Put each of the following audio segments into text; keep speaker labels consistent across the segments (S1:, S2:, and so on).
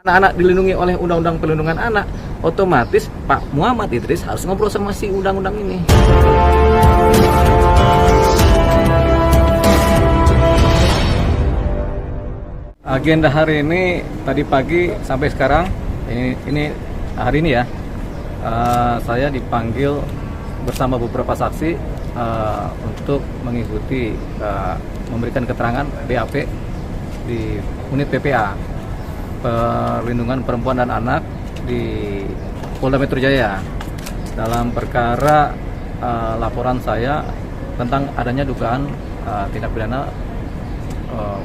S1: Anak-anak dilindungi oleh Undang-Undang Perlindungan Anak, otomatis Pak Muhammad Idris harus ngobrol sama si undang-undang ini. Agenda hari ini tadi pagi sampai sekarang, ini hari ini ya, saya dipanggil bersama beberapa saksi untuk mengikuti memberikan keterangan BAP di unit PPA Perlindungan Perempuan dan Anak di Polda Metro Jaya dalam perkara laporan saya tentang adanya dugaan tindak pidana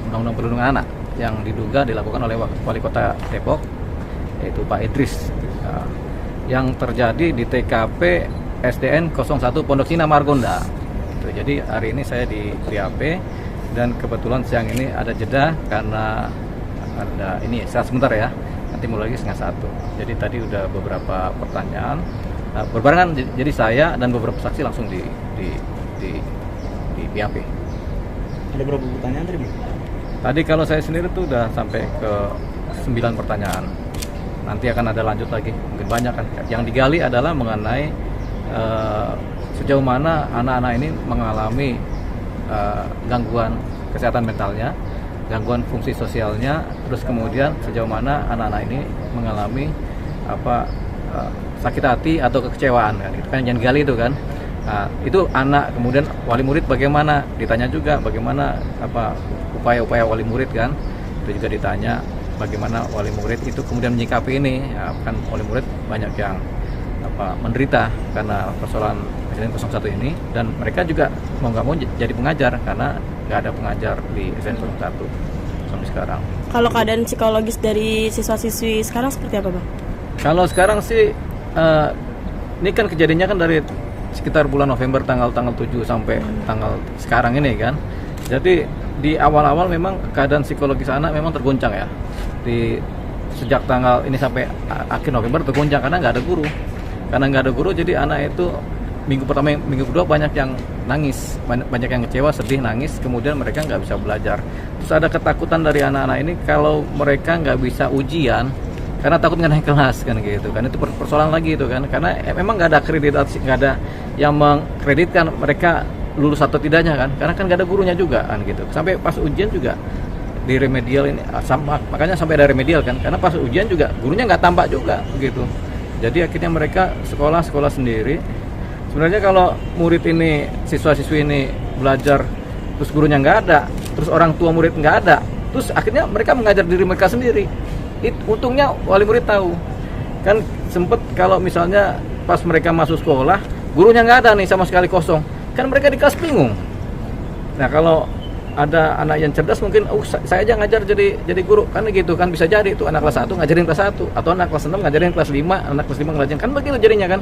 S1: Undang-Undang Perlindungan Anak yang diduga dilakukan oleh Wali Kota Depok, yaitu Pak Idris, yang terjadi di TKP SDN 01 Pondok Cina Margonda. Jadi hari ini saya di BAP dan kebetulan siang ini ada jeda karena ada ini sebentar ya, nanti mulai lagi 12:30. Jadi tadi udah beberapa pertanyaan berbarengan, jadi saya dan beberapa saksi langsung di BAP.
S2: Ada berapa pertanyaan tadi?
S1: Tadi kalau saya sendiri tuh udah sampai ke 9 pertanyaan. Nanti akan ada lanjut lagi, mungkin banyak kan. Yang digali adalah mengenai sejauh mana anak-anak ini mengalami gangguan kesehatan mentalnya, gangguan fungsi sosialnya, terus kemudian sejauh mana anak-anak ini mengalami sakit hati atau kekecewaan kan, itu kan yang digali itu kan. Nah, itu anak, kemudian wali murid bagaimana, ditanya juga bagaimana upaya-upaya wali murid kan, itu juga ditanya bagaimana wali murid itu kemudian menyikapi ini ya, kan wali murid banyak yang menderita karena persoalan SDN 01 ini, dan mereka juga mau nggak mau jadi pengajar karena nggak ada pengajar di SDN 01 sampai sekarang.
S3: Kalau keadaan psikologis dari siswa-siswi sekarang seperti apa, Bang?
S1: Kalau sekarang sih ini kan kejadiannya kan dari sekitar bulan November tanggal 7 sampai tanggal sekarang ini kan. Jadi di awal-awal memang keadaan psikologis anak memang tergoncang ya. Sejak tanggal ini sampai akhir November tergoncang karena nggak ada guru. Karena nggak ada guru, jadi anak itu minggu pertama, minggu kedua banyak yang nangis, banyak yang kecewa, sedih, nangis, kemudian mereka nggak bisa belajar. Terus ada ketakutan dari anak-anak ini kalau mereka nggak bisa ujian, karena takut nggak naik kelas kan gitu kan. Itu persoalan lagi itu kan, karena memang nggak ada akreditasi, nggak ada yang mengkreditkan mereka lulus atau tidaknya kan, karena kan nggak ada gurunya juga kan gitu. Sampai pas ujian juga di remedial ini makanya sampai ada remedial kan, karena pas ujian juga gurunya nggak tampak juga begitu. Jadi akhirnya mereka sekolah sendiri. Sebenarnya kalau murid ini, siswa-siswi ini belajar terus gurunya nggak ada, terus orang tua murid nggak ada, terus akhirnya mereka mengajar diri mereka sendiri. Untungnya wali murid tahu. Kan sempet kalau misalnya pas mereka masuk sekolah, gurunya nggak ada nih, sama sekali kosong. Kan mereka di kelas bingung. Nah kalau ada anak yang cerdas mungkin saya aja ngajar jadi guru kan gitu kan, bisa jadi itu anak kelas 1 ngajarin kelas 1 atau anak kelas 6 ngajarin kelas 5, anak kelas 5 ngajarin kan begitu jadinya kan.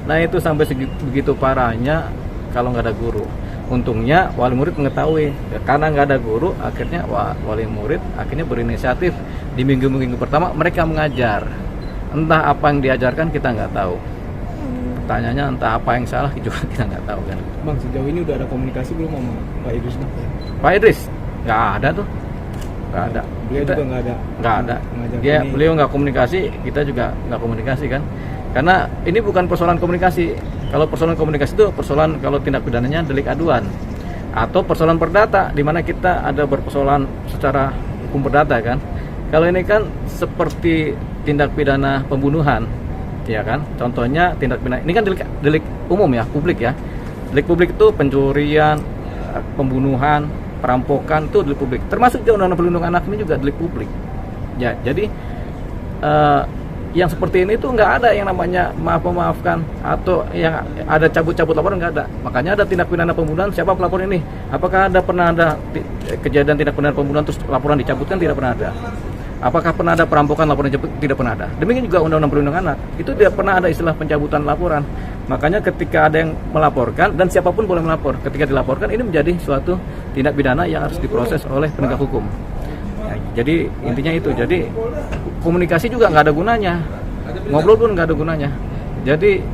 S1: Nah itu sampai begitu parahnya kalau nggak ada guru. Untungnya wali murid mengetahui karena nggak ada guru, akhirnya wali murid akhirnya berinisiatif di minggu-minggu pertama mereka mengajar. Entah apa yang diajarkan kita nggak tahu. Pertanyaannya entah apa yang salah juga kita nggak tahu kan.
S2: Bang, sejauh ini udah ada komunikasi belum sama Pak Idris?
S1: Pak Idris nggak ada tuh, nggak ada.
S2: Dia juga nggak ada.
S1: Beliau nggak komunikasi, kita juga nggak komunikasi kan. Karena ini bukan persoalan komunikasi. Kalau persoalan komunikasi itu persoalan kalau tindak pidananya delik aduan atau persoalan perdata, di mana kita ada berpersoalan secara hukum perdata kan. Kalau ini kan seperti tindak pidana pembunuhan. Ya kan, contohnya tindak pidana ini kan delik umum ya, publik ya. Delik publik itu pencurian, pembunuhan, perampokan itu delik publik. Termasuk juga Undang-Undang Perlindungan Anak ini juga delik publik. Ya, jadi yang seperti ini tuh nggak ada yang namanya maafkan atau yang ada cabut-cabut laporan, nggak ada. Makanya ada tindak pidana pembunuhan, siapa pelapor ini? Apakah pernah ada kejadian tindak pidana pembunuhan terus laporan dicabutkan? Tidak pernah ada. Apakah pernah ada perampokan laporan dicabut? Tidak pernah ada. Demikian juga Undang-Undang Perlindungan Anak, itu tidak pernah ada istilah pencabutan laporan. Makanya ketika ada yang melaporkan, dan siapapun boleh melapor, ketika dilaporkan ini menjadi suatu tindak pidana yang harus diproses oleh penegak hukum. Ya, jadi intinya itu. Jadi komunikasi juga nggak ada gunanya, ngobrol pun nggak ada gunanya. Jadi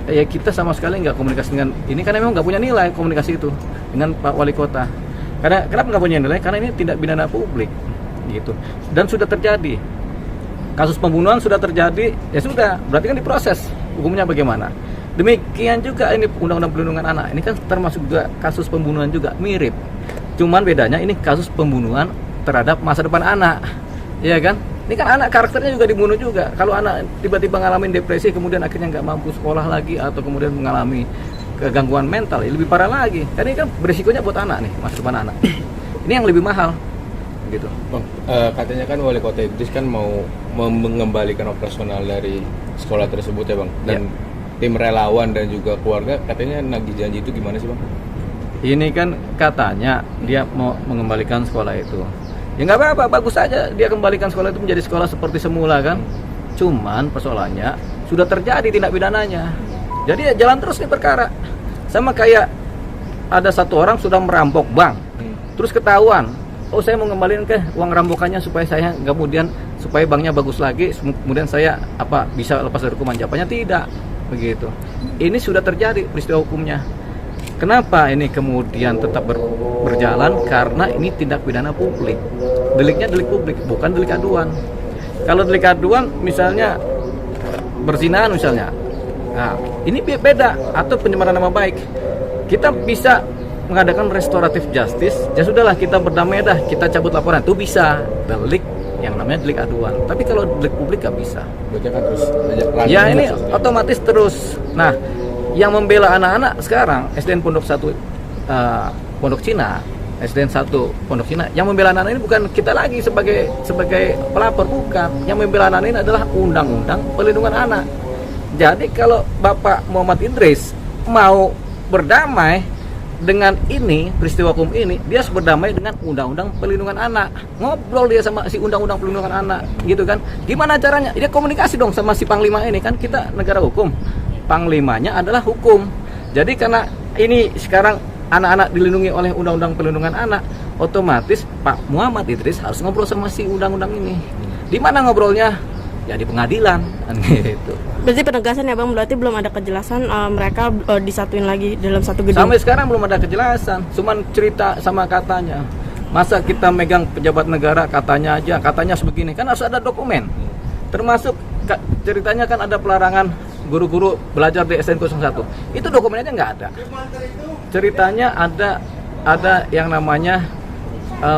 S1: ya kita sama sekali nggak komunikasi dengan ini, karena memang nggak punya nilai komunikasi itu dengan Pak Wali Kota. Karena kenapa nggak punya nilai? Karena ini tindak pidana publik gitu, dan sudah terjadi kasus pembunuhan sudah terjadi, ya sudah, berarti kan diproses hukumnya bagaimana. Demikian juga ini Undang-Undang Perlindungan Anak, ini kan termasuk juga kasus pembunuhan juga, mirip. Cuman bedanya ini kasus pembunuhan terhadap masa depan anak, ya kan? Ini kan anak karakternya juga dibunuh juga. Kalau anak tiba-tiba ngalamin depresi, kemudian akhirnya nggak mampu sekolah lagi, atau kemudian mengalami gangguan mental, ya lebih parah lagi. Karena ini kan berisikonya buat anak nih, masa depan anak. Ini yang lebih mahal, gitu.
S4: Bang, katanya kan Wali Kota Idris kan mau mengembalikan operasional dari sekolah tersebut ya Bang. Dan tim relawan dan juga keluarga katanya nagih janji itu gimana sih Bang?
S1: Ini kan katanya dia mau mengembalikan sekolah itu. Ya nggak apa-apa, bagus aja dia kembalikan sekolah itu menjadi sekolah seperti semula kan. Cuman persoalannya sudah terjadi tindak pidananya. Jadi ya jalan terus nih perkara. Sama kayak ada satu orang sudah merampok bank, terus ketahuan, oh saya mau ngembaliin ke uang rampokannya supaya saya kemudian supaya banknya bagus lagi, kemudian saya bisa lepas dari hukuman jawabannya tidak begitu. Ini sudah terjadi peristiwa hukumnya. Kenapa ini kemudian tetap berjalan? Karena ini tindak pidana publik. Deliknya delik publik, bukan delik aduan. Kalau delik aduan misalnya berzinahan misalnya. Nah, ini beda, atau pencemaran nama baik. Kita bisa mengadakan restoratif justice. Ya sudahlah, kita berdamai dah, kita cabut laporan. Itu bisa delik yang namanya delik aduan. Tapi kalau delik publik nggak bisa.
S4: Berarti kan terus
S1: ya ini otomatis terus. Nah, yang membela anak-anak sekarang SDN Pondok 1 Pondok Cina, SDN 1 Pondok Cina, yang membela anak-anak ini bukan kita lagi sebagai pelapor, bukan. Yang membela anak ini adalah Undang-Undang Perlindungan Anak. Jadi kalau Bapak Muhammad Idris mau berdamai dengan ini peristiwa hukum ini, dia harus berdamai dengan Undang-Undang Perlindungan Anak. Ngobrol dia sama si Undang-Undang Perlindungan Anak, gitu kan? Gimana caranya? Dia komunikasi dong sama si Panglima ini, kan kita negara hukum. Panglimanya adalah hukum. Jadi karena ini sekarang anak-anak dilindungi oleh Undang-Undang Perlindungan Anak, otomatis Pak Muhammad Idris harus ngobrol sama si undang-undang ini. Di mana ngobrolnya? Ya di pengadilan, kan gitu.
S3: Berarti penegasan ya Bang, berarti belum ada kejelasan mereka disatuin lagi dalam satu gedung.
S1: Sampai sekarang belum ada kejelasan, cuman cerita sama katanya. Masa kita megang pejabat negara katanya aja, katanya sebegini, kan harus ada dokumen. Termasuk ceritanya kan ada pelarangan guru-guru belajar di SDN 01. Itu dokumennya nggak ada. Ceritanya ada yang namanya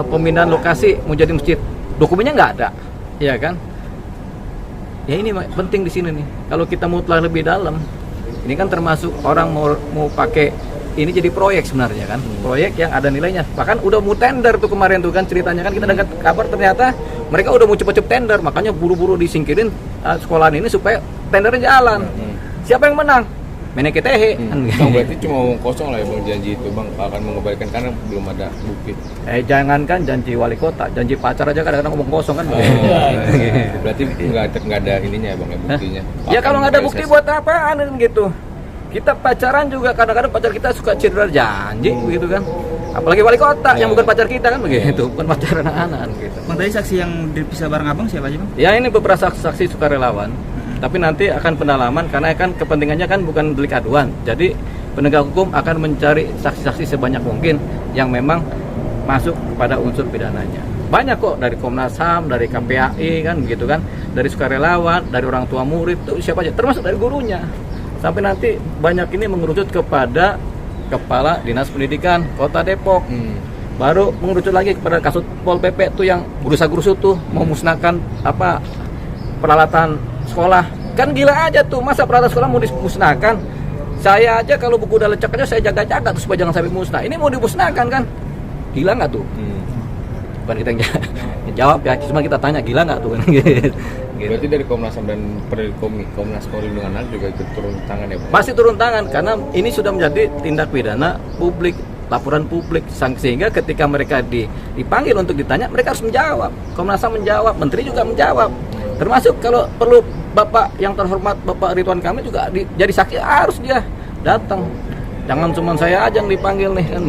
S1: pemindahan lokasi mau jadi masjid. Dokumennya nggak ada, ya kan? Ya ini penting di sini nih. Kalau kita mau telah lebih dalam, ini kan termasuk orang mau pakai ini jadi proyek sebenarnya kan, proyek yang ada nilainya. Bahkan udah mau tender tuh kemarin tuh kan ceritanya kan, kita dapat kabar ternyata mereka udah mau cepet-cepet tender, makanya buru-buru disingkirin sekolahan ini supaya tendernya jalan. Siapa yang menang? Meneketehe.
S4: Bang, berarti cuma ngomong kosong lah ya Bang, janji itu Bang akan mengembalikan karena belum ada bukti.
S1: Jangankan janji wali kota, janji pacar aja kadang-kadang ngomong kosong kan.
S4: Berarti nggak ada ininya ya Bang ya, buktinya.
S1: Ya kalau nggak ada bukti buat apaan gitu. Kita pacaran juga kadang-kadang pacar kita suka cedera janji begitu kan. Apalagi wali kota yang bukan pacar kita kan begitu, bukan pacar anak-anak gitu.
S2: Bang, tadi saksi yang dipisah bareng Abang siapa aja Bang?
S1: Ya ini beberapa saksi sukarelawan. Tapi nanti akan pendalaman karena kan kepentingannya kan bukan delik aduan. Jadi penegak hukum akan mencari saksi-saksi sebanyak mungkin yang memang masuk kepada unsur pidananya. Banyak kok, dari Komnas HAM, dari KPAI kan begitu kan, dari sukarelawan, dari orang tua murid tuh siapa aja, termasuk dari gurunya. Sampai nanti banyak ini mengerucut kepada Kepala Dinas Pendidikan Kota Depok. Baru mengerucut lagi kepada kasus Pol PP tuh yang gerusa-gerusut tuh mau musnahkan peralatan sekolah. Kan gila aja tuh, masa peralatan sekolah mau dimusnahkan? Saya aja kalau buku udah lecek aja saya jaga-jaga tuh supaya jangan sampai musnah. Ini mau dimusnahkan kan? Gila nggak tuh? Bukan kita yang jawab ya, cuma kita tanya gila nggak tuh? Gitu.
S4: Berarti dari Komnas HAM dan Komnas Perlindungan Anak juga ikut turun tangan ya Bang?
S1: Pasti turun tangan karena ini sudah menjadi tindak pidana publik, laporan publik, sehingga ketika mereka dipanggil untuk ditanya mereka harus menjawab. Komnas HAM menjawab, Menteri juga menjawab. Termasuk kalau perlu Bapak yang terhormat Bapak Ridwan Kamil juga jadi saksi, harus dia datang. Jangan cuma saya aja yang dipanggil nih kan.